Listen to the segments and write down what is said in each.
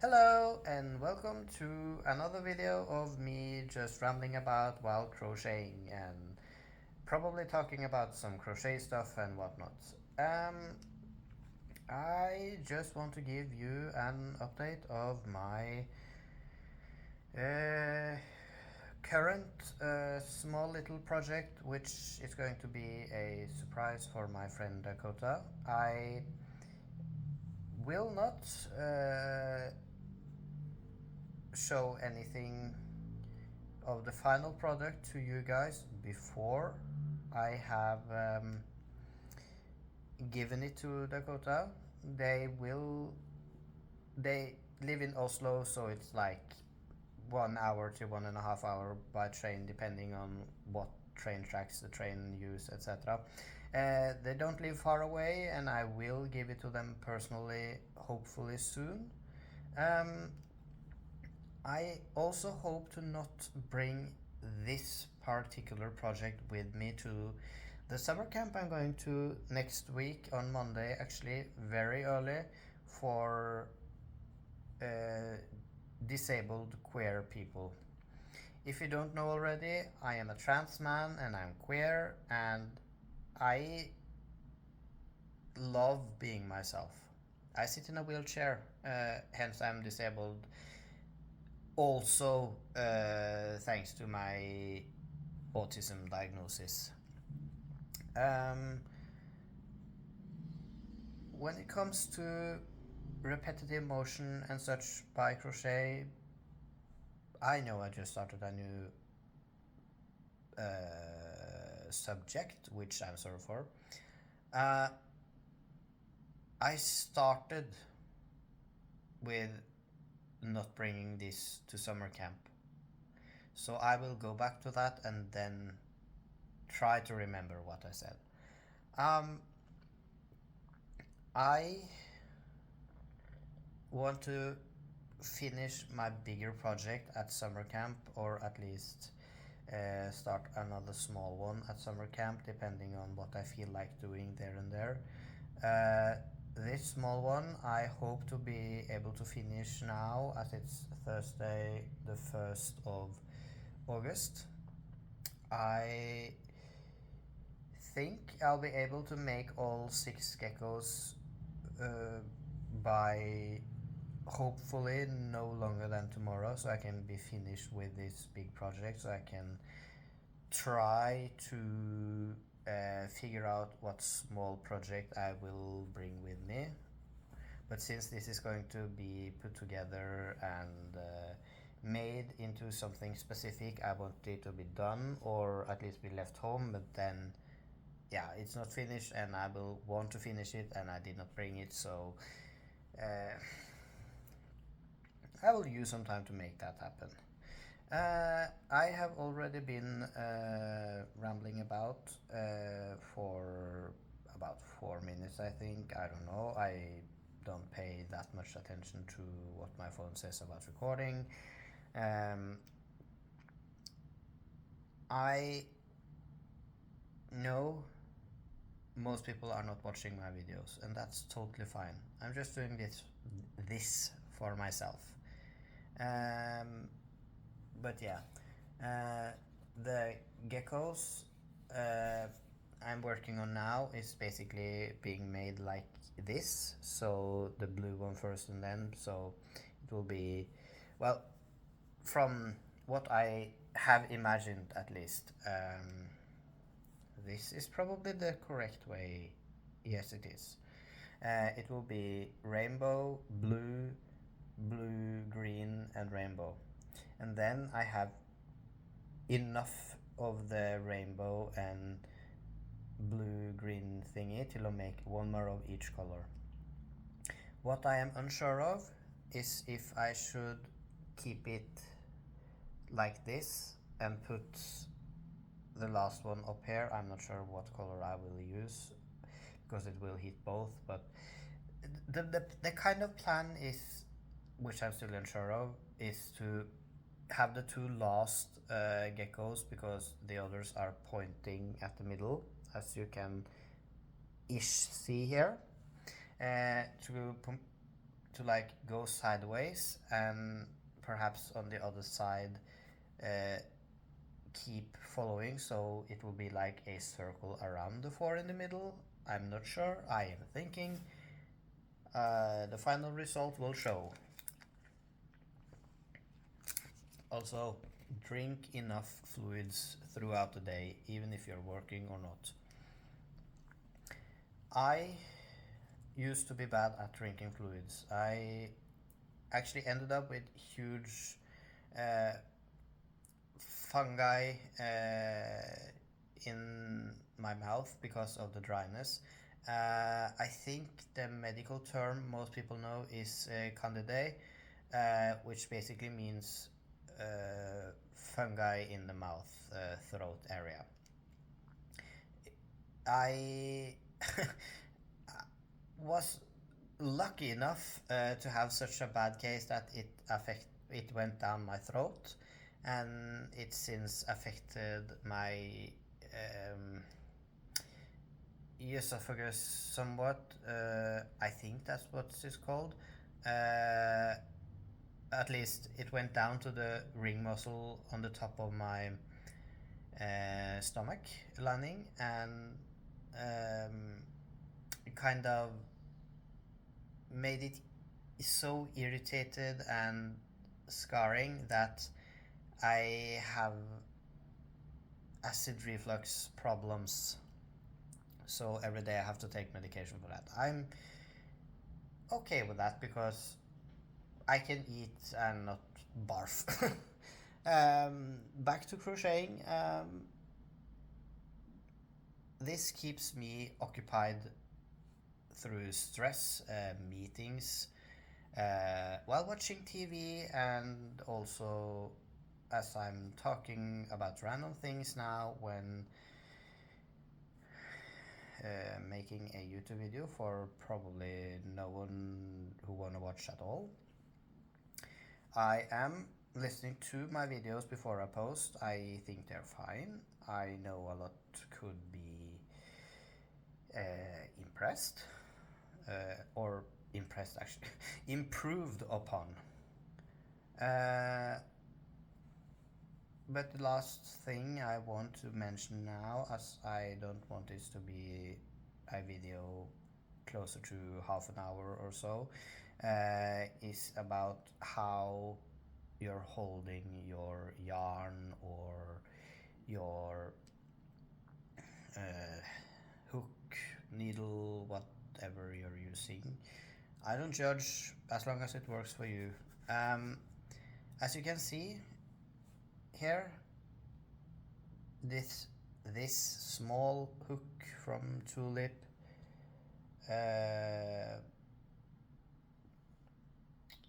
Hello and welcome to another video of me just rambling about while crocheting and probably talking about some crochet stuff and whatnot. I just want to give you an update of my uh, current small little project, which is going to be a surprise for my friend Dakota. I will not show anything of the final product to you guys before I have given it to Dakota. They will. They live in Oslo, so it's like 1 hour to 1.5 hour by train, depending on what train tracks the train use, etc. They don't live far away, and I will give it to them personally, hopefully soon. Um, I also hope to not bring this particular project with me to the summer camp I'm going to next week on Monday, actually very early, for uh, disabled queer people. If you don't know already, I am a trans man and I'm queer, and I love being myself. I sit in a wheelchair, hence I'm disabled. Also, thanks to my autism diagnosis. Um, when it comes to repetitive motion and such by crochet, I know I just started a new subject, which I'm sorry for. Uh, I started with not bringing this to summer camp, so I will go back to that and then try to remember what I said. Um, I want to finish my bigger project at summer camp, or at least start another small one at summer camp, depending on what I feel like doing there and there. This small one I hope to be able to finish now, as it's Thursday the 1st of August. I think I'll be able to make all 6 geckos by hopefully no longer than tomorrow, so I can be finished with this big project, so I can try to figure out what small project I will bring with me. But since this is going to be put together and made into something specific, I want it to be done, or at least be left home. But then, yeah, it's not finished, and I will want to finish it, and I did not bring it, so I will use some time to make that happen. I have already been rambling about for about 4 minutes, I think. I don't know. I don't pay that much attention to what my phone says about recording. Um, I know most people are not watching my videos, and that's totally fine. I'm just doing this for myself. But yeah, the geckos I'm working on now is basically being made like this. So the blue one first, and then so it will be, well, from what I have imagined at least. This is probably the correct way. Yes, it is. It will be rainbow, blue, blue, green, and rainbow. And then I have enough of the rainbow and blue green thingy to make one more of each color. What I am unsure of is if I should keep it like this and put the last one up here. I'm not sure what color I will use because it will hit both, but the kind of plan is, which I'm still unsure of, is to have the two last geckos, because the others are pointing at the middle, as you can ish see here, to to like go sideways and perhaps on the other side uh, keep following, so it will be like a circle around the 4 in the middle. I'm not sure. I am thinking. The final result will show. Also, drink enough fluids throughout the day, even if you're working or not. I used to be bad at drinking fluids. I actually ended up with huge uh, fungi in my mouth because of the dryness. I think the medical term most people know is candida, which basically means fungi in the mouth, throat area. I was lucky enough to have such a bad case that it went down my throat, and it since affected my esophagus somewhat. I think that's what it's called. At least it went down to the ring muscle on the top of my stomach lining, and kind of made it so irritated and scarring that I have acid reflux problems. So every day I have to take medication for that. I'm okay with that because I can eat and not barf. Back to crocheting. This keeps me occupied through stress, meetings, while watching TV, and also as I'm talking about random things now when making a YouTube video for probably no one who wanna watch at all. I am listening to my videos before I post. I think they're fine. I know a lot could be impressed, or impressed actually, improved upon. But the last thing I want to mention now, as I don't want this to be a video closer to half an hour or so, is about how you're holding your yarn or your hook, needle, whatever you're using. I don't judge as long as it works for you. As you can see here, this small hook from Tulip,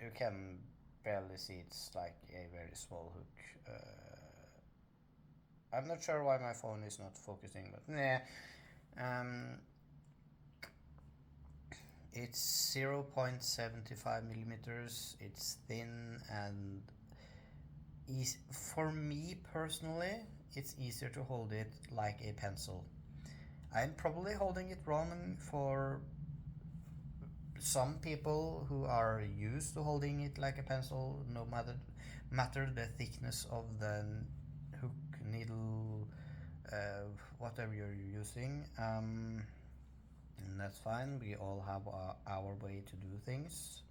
you can barely see, it's like a very small hook. I'm not sure why my phone is not focusing, but yeah. It's 0.75 millimeters. It's thin and for me personally, it's easier to hold it like a pencil. I'm probably holding it wrong for some people who are used to holding it like a pencil, no matter the thickness of the hook, needle, whatever you're using. And that's fine. We all have our way to do things.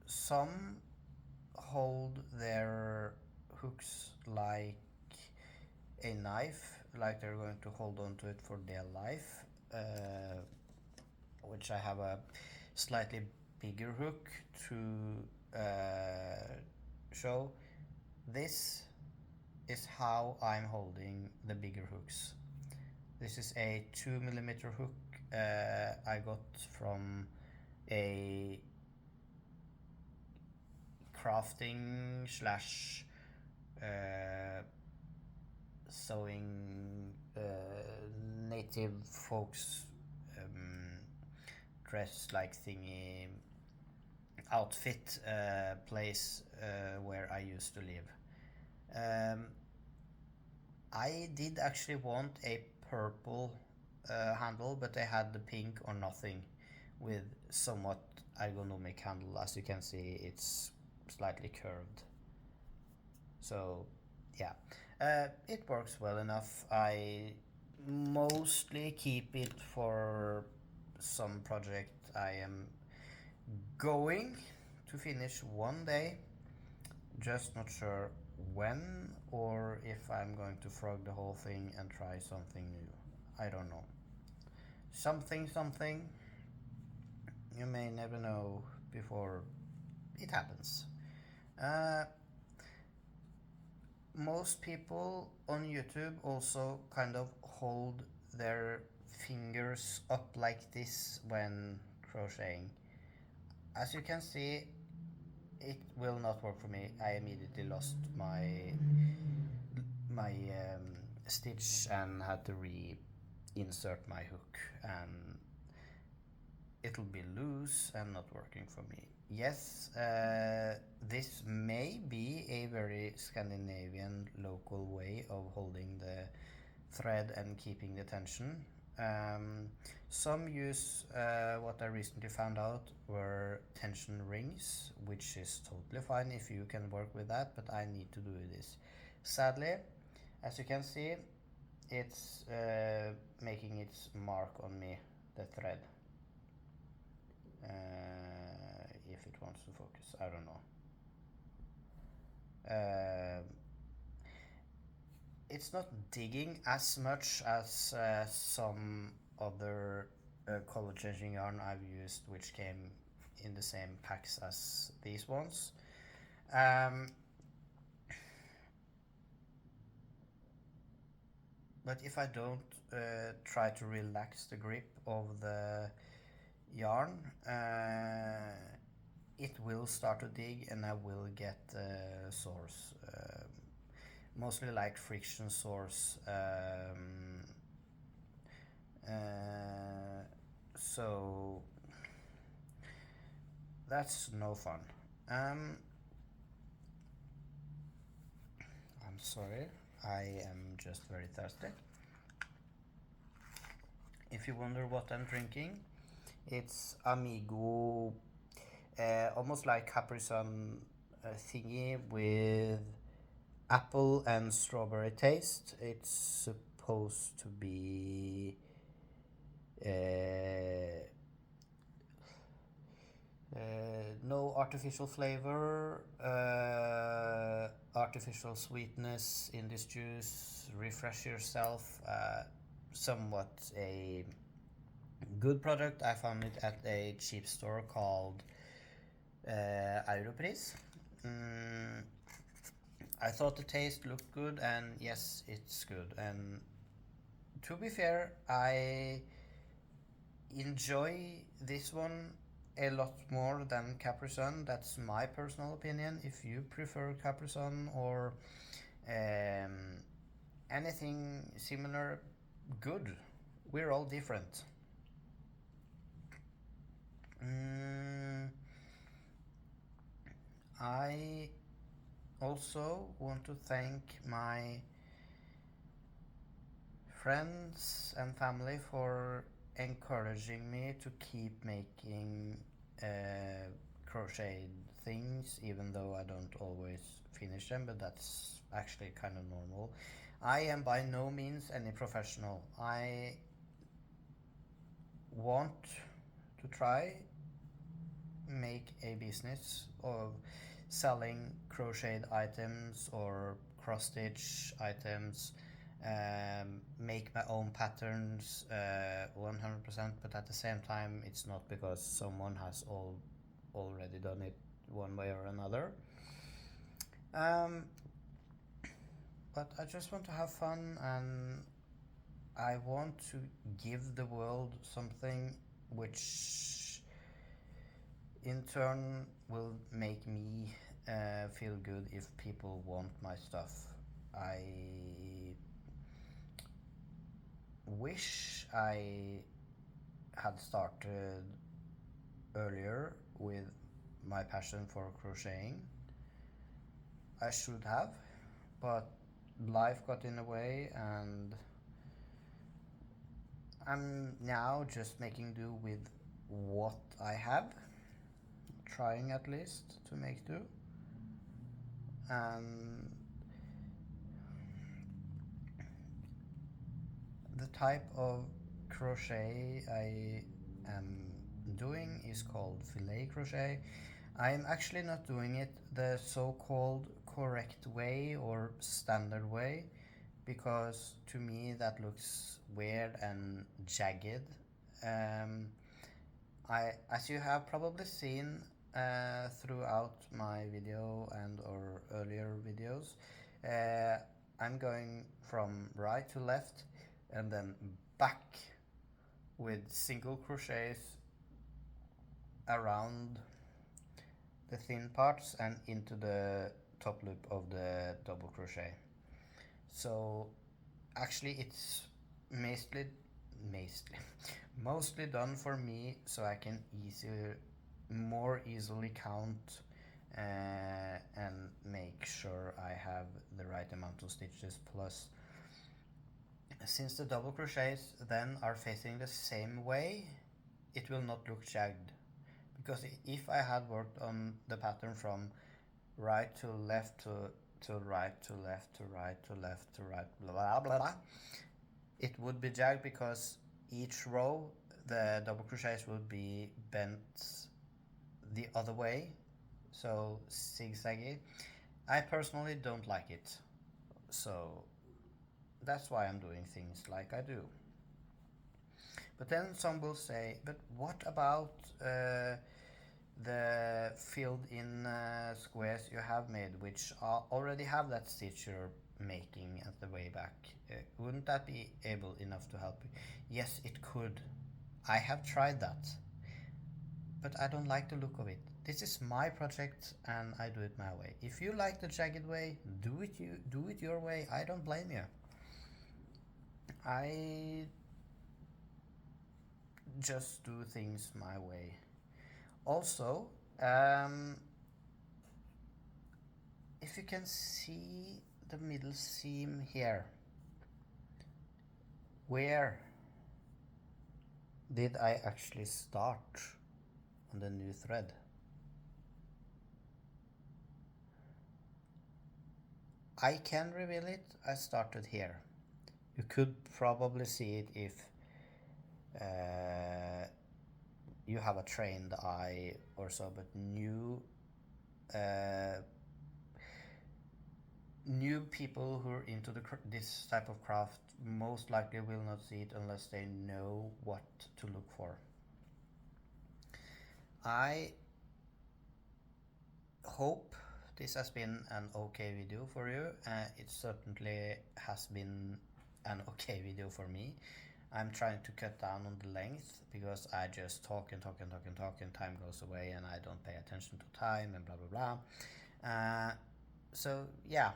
Some hold their hooks like a knife, like they're going to hold on to it for their life, which I have a slightly bigger hook to show. This is how I'm holding the bigger hooks. This is a 2mm hook I got from a crafting slash sewing native folks dress like thingy outfit place where I used to live. I did actually want a purple handle, but they had the pink or nothing with somewhat ergonomic handle. As you can see, it's slightly curved. So yeah, it works well enough. I mostly keep it for some project I am going to finish one day, just not sure when, or if I'm going to frog the whole thing and try something new. I don't know. Something, you may never know before it happens. Uh, most people on YouTube also kind of hold their fingers up like this when crocheting. As you can see, it will not work for me. I immediately lost my stitch and had to reinsert my hook, and it'll be loose and not working for me. Yes, this may be a very Scandinavian local way of holding the thread and keeping the tension. Some use what I recently found out were tension rings, which is totally fine if you can work with that, but I need to do this. Sadly, as you can see, it's making its mark on me, the thread. If it wants to focus, I don't know. It's not digging as much as some other color changing yarn I've used, which came in the same packs as these ones. But if I don't try to relax the grip of the yarn, it will start to dig and I will get sores, mostly like friction sores. So that's no fun. I'm sorry, I am just very thirsty. If you wonder what I'm drinking, it's Amigo, almost like Capri Sun thingy with apple and strawberry taste. It's supposed to be no artificial flavor, artificial sweetness in this juice. Refresh yourself. Somewhat a good product. I found it at a cheap store called Europris. I thought the taste looked good, and yes, it's good. And to be fair, I enjoy this one a lot more than Capri Sun. That's my personal opinion. If you prefer Capri Sun or anything similar, good. We're all different. I also want to thank my friends and family for encouraging me to keep making crochet things, even though I don't always finish them, but that's actually kind of normal. I am by no means any professional. I want to try make a business of selling crocheted items or cross stitch items, make my own patterns 100%, but at the same time it's not because someone has already done it one way or another. But I just want to have fun, and I want to give the world something which in turn will make me feel good if people want my stuff. I wish I had started earlier with my passion for crocheting. I should have, but life got in the way, and I'm now just making do with what I have. trying at least to make do. And the type of crochet I am doing is called filet crochet. I'm actually not doing it the so-called correct way or standard way, because to me that looks weird and jagged. As you have probably seen throughout my video and or earlier videos, I'm going from right to left and then back with single crochets around the thin parts and into the top loop of the double crochet. So actually it's mostly done for me, so I can more easily count and make sure I have the right amount of stitches. Plus, since the double crochets then are facing the same way, it will not look jagged. Because if I had worked on the pattern from right to left to right to left to right to left to right, blah blah blah blah, it would be jagged because each row the double crochets would be bent the other way, so zigzaggy. I personally don't like it, so that's why I'm doing things like I do. But then some will say, but what about the filled in squares you have made, which already have that stitch you're making at the way back? Wouldn't that be able enough to help you? Yes, it could. I have tried that, but I don't like the look of it. This is my project and I do it my way. If you like the jagged way, do it your way. I don't blame you. I just do things my way. Also, if you can see the middle seam here, where did I actually start on the new thread? I can reveal it. I started here. You could probably see it if you have a trained eye or so, but new people who are into this type of craft most likely will not see it unless they know what to look for. I hope this has been an okay video for you. It certainly has been an okay video for me. I'm trying to cut down on the length because I just talk and talk and talk and talk and time goes away and I don't pay attention to time and blah blah blah. So yeah,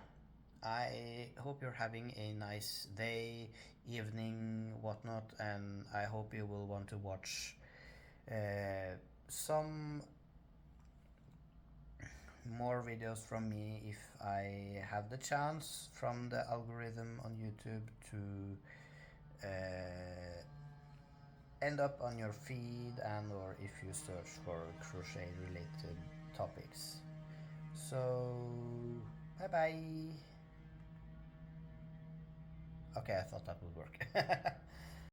I hope you're having a nice day, evening, whatnot, and I hope you will want to watch some more videos from me if I have the chance from the algorithm on YouTube to end up on your feed, and or if you search for crochet related topics. So bye bye. Okay, I thought that would work.